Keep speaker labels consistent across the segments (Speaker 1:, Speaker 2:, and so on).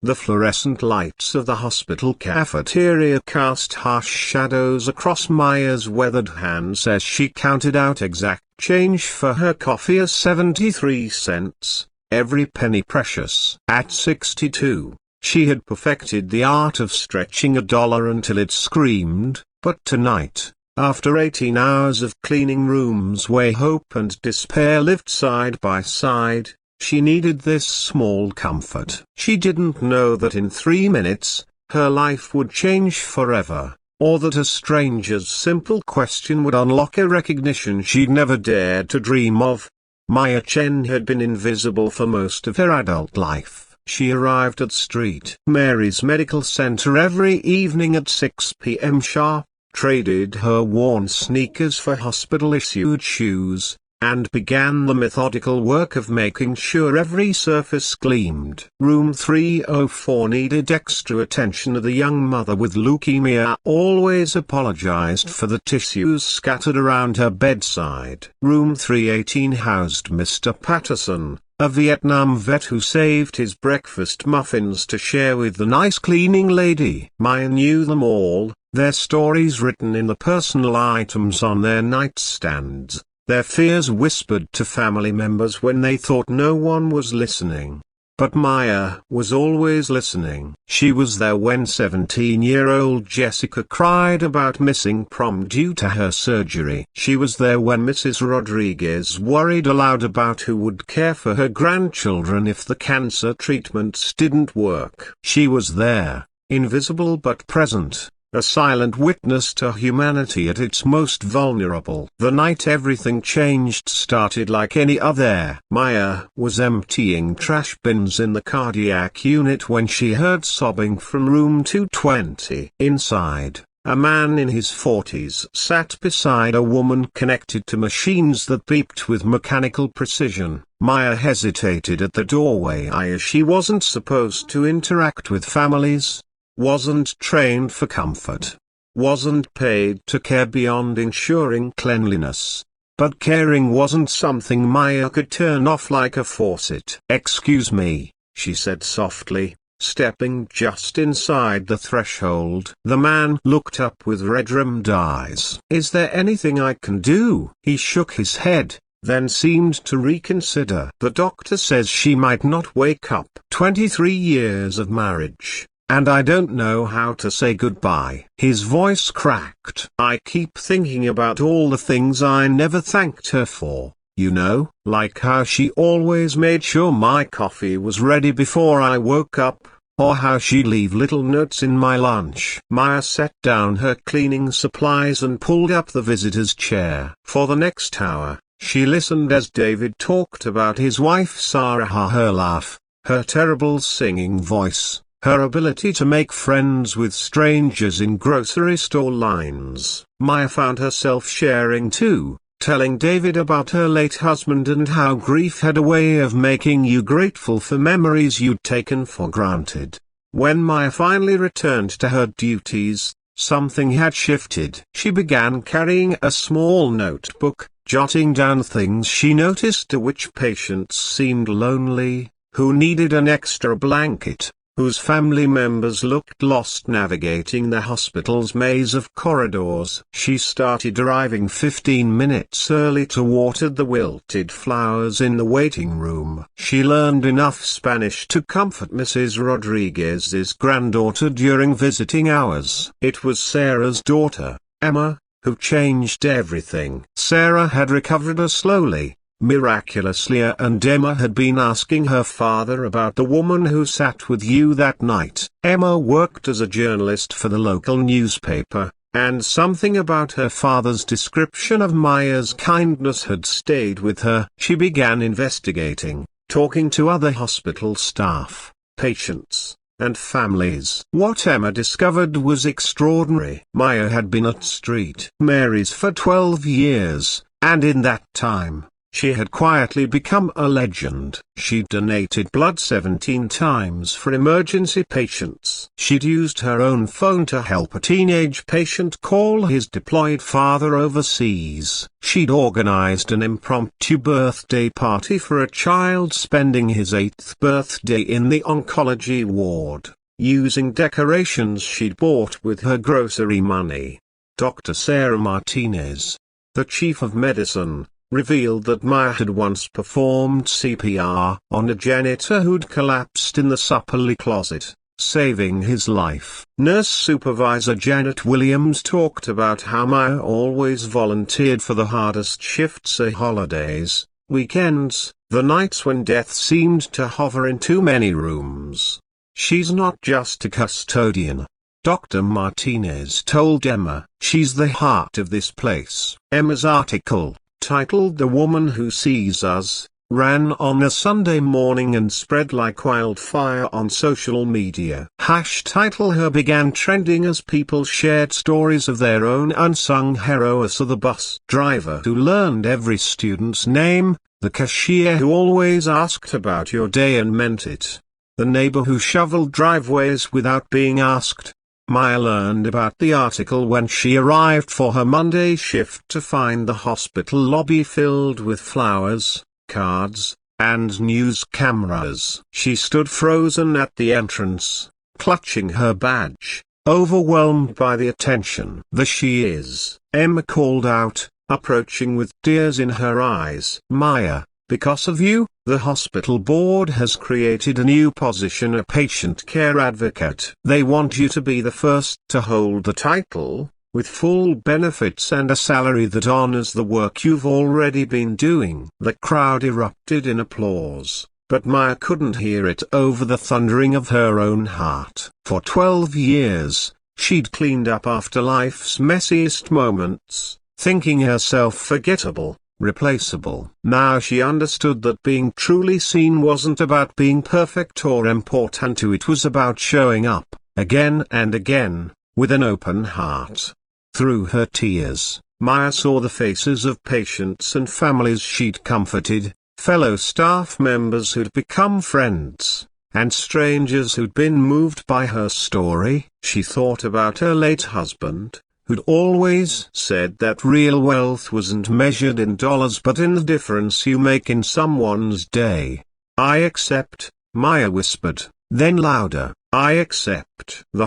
Speaker 1: The fluorescent lights of the hospital cafeteria cast harsh shadows across Maya's weathered hands as she counted out exact change for her coffee as 73 cents, every penny precious. At 62, she had perfected the art of stretching a dollar until it screamed, but tonight, after 18 hours of cleaning rooms where hope and despair lived side by side, she needed this small comfort. She didn't know that in 3 minutes, her life would change forever, or that a stranger's simple question would unlock a recognition she'd never dared to dream of. Maya Chen had been invisible for most of her adult life. She arrived at St. Mary's Medical Center every evening at 6 p.m. sharp, traded her worn sneakers for hospital-issued shoes, and began the methodical work of making sure every surface gleamed. Room 304 needed extra attention. The young mother with leukemia always apologized for the tissues scattered around her bedside. Room 318 housed Mr. Patterson, a Vietnam vet who saved his breakfast muffins to share with the nice cleaning lady. Maya knew them all, their stories written in the personal items on their nightstands. Their fears whispered to family members when they thought no one was listening. But Maya was always listening. She was there when 17-year-old Jessica cried about missing prom due to her surgery. She was there when Mrs. Rodriguez worried aloud about who would care for her grandchildren if the cancer treatments didn't work. She was there, invisible but present, a silent witness to humanity at its most vulnerable. The night everything changed started like any other. Maya was emptying trash bins in the cardiac unit when she heard sobbing from room 220. Inside, a man in his 40s sat beside a woman connected to machines that beeped with mechanical precision. Maya hesitated at the doorway as she wasn't supposed to interact with families, wasn't trained for comfort, wasn't paid to care beyond ensuring cleanliness. But caring wasn't something Maya could turn off like a faucet. "Excuse me," she said softly, stepping just inside the threshold. The man looked up with red-rimmed eyes. "Is there anything I can do?" He shook his head, then seemed to reconsider. "The doctor says she might not wake up. 23 years of marriage. And I don't know how to say goodbye." His voice cracked. "I keep thinking about all the things I never thanked her for, you know, like how she always made sure my coffee was ready before I woke up, or how she'd leave little notes in my lunch." Maya set down her cleaning supplies and pulled up the visitor's chair. For the next hour, she listened as David talked about his wife Sarah, her laugh, her terrible singing voice, her ability to make friends with strangers in grocery store lines. Maya found herself sharing too, telling David about her late husband and how grief had a way of making you grateful for memories you'd taken for granted. When Maya finally returned to her duties, something had shifted. She began carrying a small notebook, jotting down things she noticed: which patients seemed lonely, who needed an extra blanket, whose family members looked lost navigating the hospital's maze of corridors. She started arriving 15 minutes early to water the wilted flowers in the waiting room. She learned enough Spanish to comfort Mrs. Rodriguez's granddaughter during visiting hours. It was Sarah's daughter, Emma, who changed everything. Sarah had recovered slowly, miraculously, and Emma had been asking her father about the woman who sat with you that night. Emma worked as a journalist for the local newspaper, and something about her father's description of Maya's kindness had stayed with her. She began investigating, talking to other hospital staff, patients, and families. What Emma discovered was extraordinary. Maya had been at St. Mary's for 12 years, and in that time, She had quietly become a legend. She'd donated blood 17 times for emergency patients. She'd used her own phone to help a teenage patient call his deployed father overseas. She'd organized an impromptu birthday party for a child spending his 8th birthday in the oncology ward, using decorations she'd bought with her grocery money. Dr. Sarah Martinez, the chief of medicine, revealed that Maya had once performed CPR on a janitor who'd collapsed in the supperly closet, saving his life. Nurse supervisor Janet Williams talked about how Maya always volunteered for the hardest shifts, holidays, weekends, the nights when death seemed to hover in too many rooms. She's not just a custodian, Dr. Martinez told Emma. She's the heart of this place. Emma's article, titled "The Woman Who Sees Us," ran on a Sunday morning and spread like wildfire on social media. Title her began trending as people shared stories of their own unsung heroes, the bus driver who learned every student's name, the cashier who always asked about your day and meant it, the neighbor who shoveled driveways without being asked. Maya learned about the article when she arrived for her Monday shift to find the hospital lobby filled with flowers, cards, and news cameras. She stood frozen at the entrance, clutching her badge, overwhelmed by the attention. "There she is," Emma called out, approaching with tears in her eyes. "Maya, because of you, the hospital board has created a new position, a patient care advocate. They want you to be the first to hold the title, with full benefits and a salary that honors the work you've already been doing." The crowd erupted in applause, but Maya couldn't hear it over the thundering of her own heart. For 12 years, she'd cleaned up after life's messiest moments, thinking herself forgettable, replaceable. Now she understood that being truly seen wasn't about being perfect or important. It was about showing up, again and again, with an open heart. Through her tears, Maya saw the faces of patients and families she'd comforted, fellow staff members who'd become friends, and strangers who'd been moved by her story. She thought about her late husband, who'd always said that real wealth wasn't measured in dollars but in the difference you make in someone's day. "I accept," Maya whispered, then louder, "I accept." The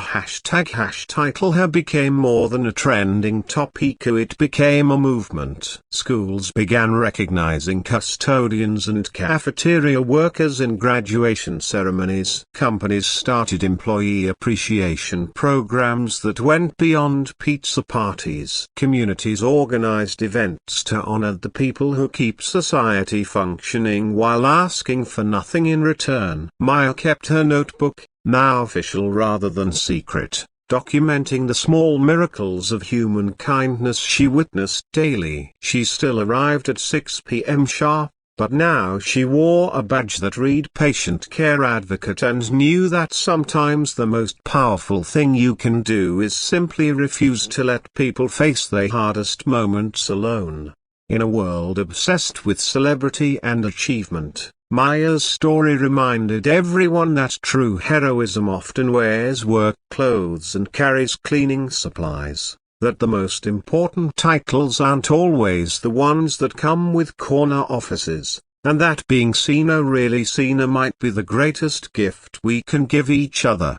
Speaker 1: title her became more than a trending topic, it became a movement. Schools began recognizing custodians and cafeteria workers in graduation ceremonies. Companies started employee appreciation programs that went beyond pizza parties. Communities organized events to honor the people who keep society functioning while asking for nothing in return. Maya kept her notebook, now official rather than secret, documenting the small miracles of human kindness she witnessed daily. She still arrived at 6 p.m. sharp, but now she wore a badge that read Patient Care Advocate and knew that sometimes the most powerful thing you can do is simply refuse to let people face their hardest moments alone. In a world obsessed with celebrity and achievement, Maya's story reminded everyone that true heroism often wears work clothes and carries cleaning supplies, that the most important titles aren't always the ones that come with corner offices, and that being seen or really seen might be the greatest gift we can give each other.